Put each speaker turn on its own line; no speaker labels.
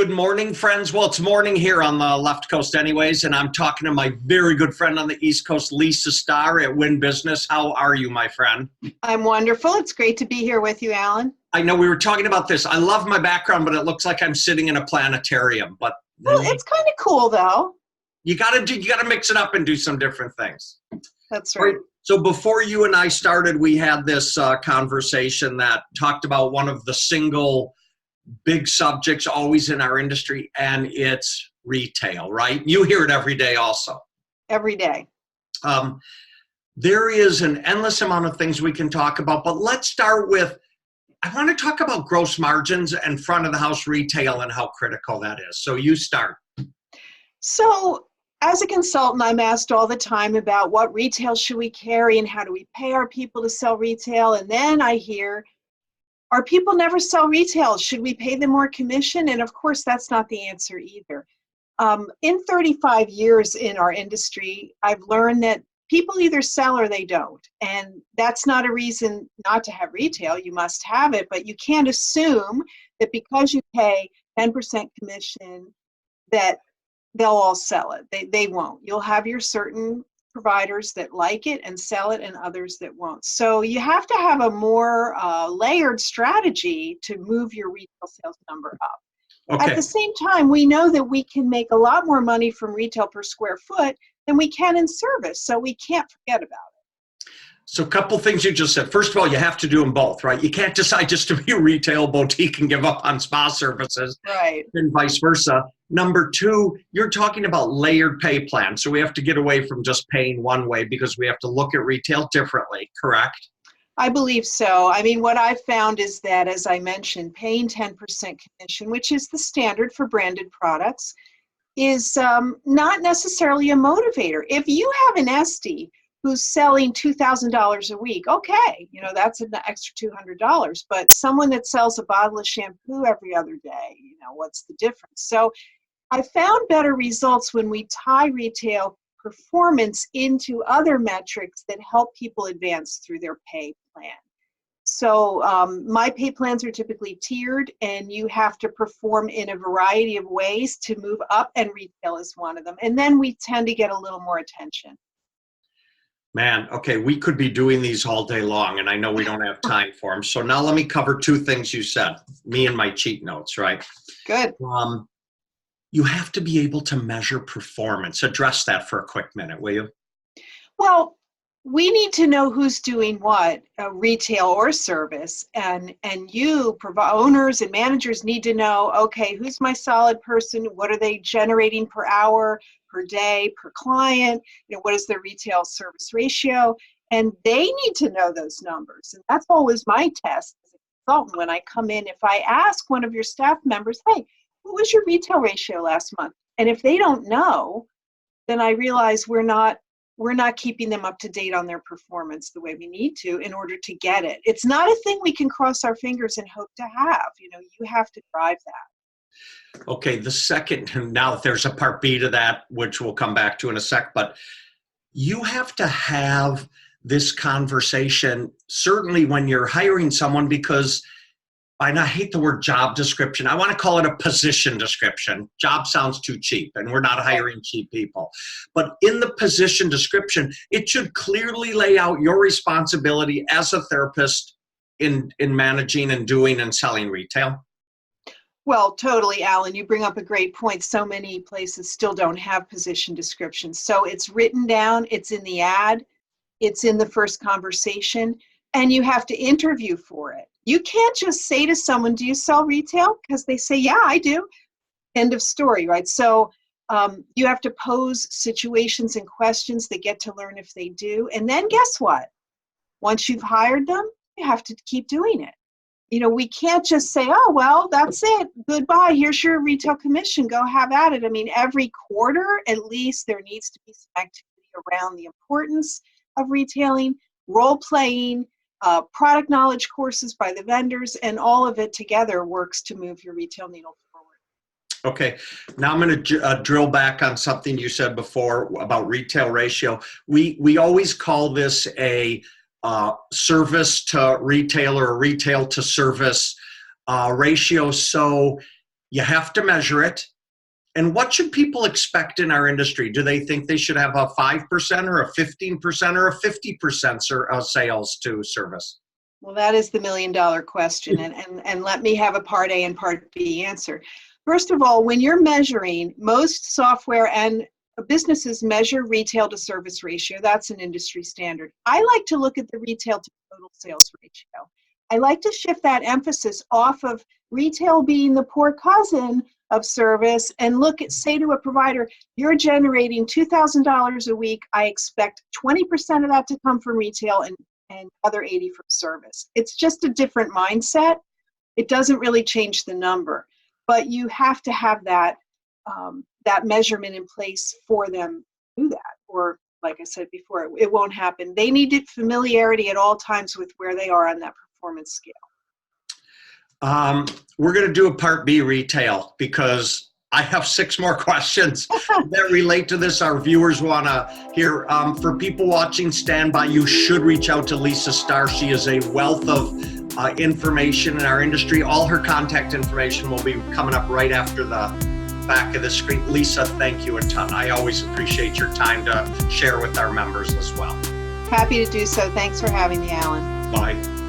Good morning, friends. Well, it's morning here on the left coast anyways, and I'm talking to my very good friend on the East Coast, Lisa Starr at Wynne Business. How are you, my friend?
I'm wonderful. It's great to be here with you, Allan.
I know we were talking about this. I love my background, but it looks like I'm sitting in a planetarium. But
Well, it's kind of cool, though.
you gotta mix it up and do some different things.
That's right.
So before you and I started, we had this conversation that talked about one of the single big subjects always in our industry, and it's retail, right? You hear it every day also.
Every day.
There is an endless amount of things we can talk about, but let's start with, I want to talk about gross margins and front of the house retail and how critical that is. So you start.
So as a consultant, I'm asked all the time about what retail should we carry and how do we pay our people to sell retail. And then I hear, our people never sell retail. Should we pay them more commission? And of course, that's not the answer either. In 35 years in our industry, I've learned that people either sell or they don't. And that's not a reason not to have retail. You must have it, but you can't assume that because you pay 10% commission that they'll all sell it. They won't. You'll have your certain providers that like it and sell it and others that won't. So you have to have a more layered strategy to move your retail sales number up.
Okay.
At the same time, we know that we can make a lot more money from retail per square foot than we can in service. So we can't forget about it.
So a couple things you just said. First of all, you have to do them both, right? You can't decide just to be a retail boutique and give up on spa services.
Right.
And vice versa. Number two, you're talking about layered pay plans. So we have to get away from just paying one way because we have to look at retail differently, correct?
I believe so. I mean, what I've found is that, as I mentioned, paying 10% commission, which is the standard for branded products, is not necessarily a motivator. If you have an Esty who's selling $2,000 a week, okay, that's an extra $200. But someone that sells a bottle of shampoo every other day, what's the difference? So I found better results when we tie retail performance into other metrics that help people advance through their pay plan. So my pay plans are typically tiered, and you have to perform in a variety of ways to move up, and retail is one of them. And then we tend to get a little more attention.
Man, okay, we could be doing these all day long, and I know we don't have time for them. So now let me cover two things you said, me and my cheat notes, right?
Good.
You have to be able to measure performance. Address that for a quick minute, will you?
Well, we need to know who's doing what, retail or service, and you, owners and managers, need to know, okay, who's my solid person? What are they generating per hour, per day, per client? What is their retail service ratio? And they need to know those numbers. And that's always my test as a consultant when I come in. If I ask one of your staff members, hey, what was your retail ratio last month? And if they don't know, then I realize we're not keeping them up to date on their performance the way we need to in order to get it. It's not a thing we can cross our fingers and hope to have. You have to drive that.
Okay, the second, now there's a part B to that, which we'll come back to in a sec, but you have to have this conversation, certainly when you're hiring someone, because I hate the word job description. I want to call it a position description. Job sounds too cheap, and we're not hiring cheap people. But in the position description, it should clearly lay out your responsibility as a therapist in managing and doing and selling retail.
Well, totally, Allan. You bring up a great point. So many places still don't have position descriptions. So it's written down, it's in the ad, it's in the first conversation, and you have to interview for it. You can't just say to someone, do you sell retail? Because they say, yeah, I do. End of story, right? So you have to pose situations and questions they get to learn if they do. And then guess what? Once you've hired them, you have to keep doing it. We can't just say, oh, well, that's it. Goodbye. Here's your retail commission. Go have at it. I mean, every quarter, at least, there needs to be some activity around the importance of retailing, role-playing, product knowledge courses by the vendors, and all of it together works to move your retail needle forward.
Okay, now I'm going to drill back on something you said before about retail ratio. We always call this a service to retail or retail to service ratio. So You have to measure it. And what should people expect in our industry? Do they think they should have a 5% or a 15% or a 50% sales to service?
Well, that is the million-dollar question, and let me have a part A and part B answer. First of all, when you're measuring, most software and businesses measure retail to service ratio. That's an industry standard. I like to look at the retail to total sales ratio. I like to shift that emphasis off of retail being the poor cousin of service and say to a provider, you're generating $2,000 a week. I expect 20% of that to come from retail and other 80 from service. It's just a different mindset. It doesn't really change the number, but you have to have that measurement in place for them to do that. Or like I said before, it won't happen. They need familiarity at all times with where they are on that performance scale.
We're going to do a part B retail because I have 6 more questions that relate to this. Our viewers want to hear. For people watching, stand by. You should reach out to Lisa Starr. She is a wealth of information in our industry. All her contact information will be coming up right after the back of the screen. Lisa, thank you a ton. I always appreciate your time to share with our members as well.
Happy to do so. Thanks for having me, Allan.
Bye.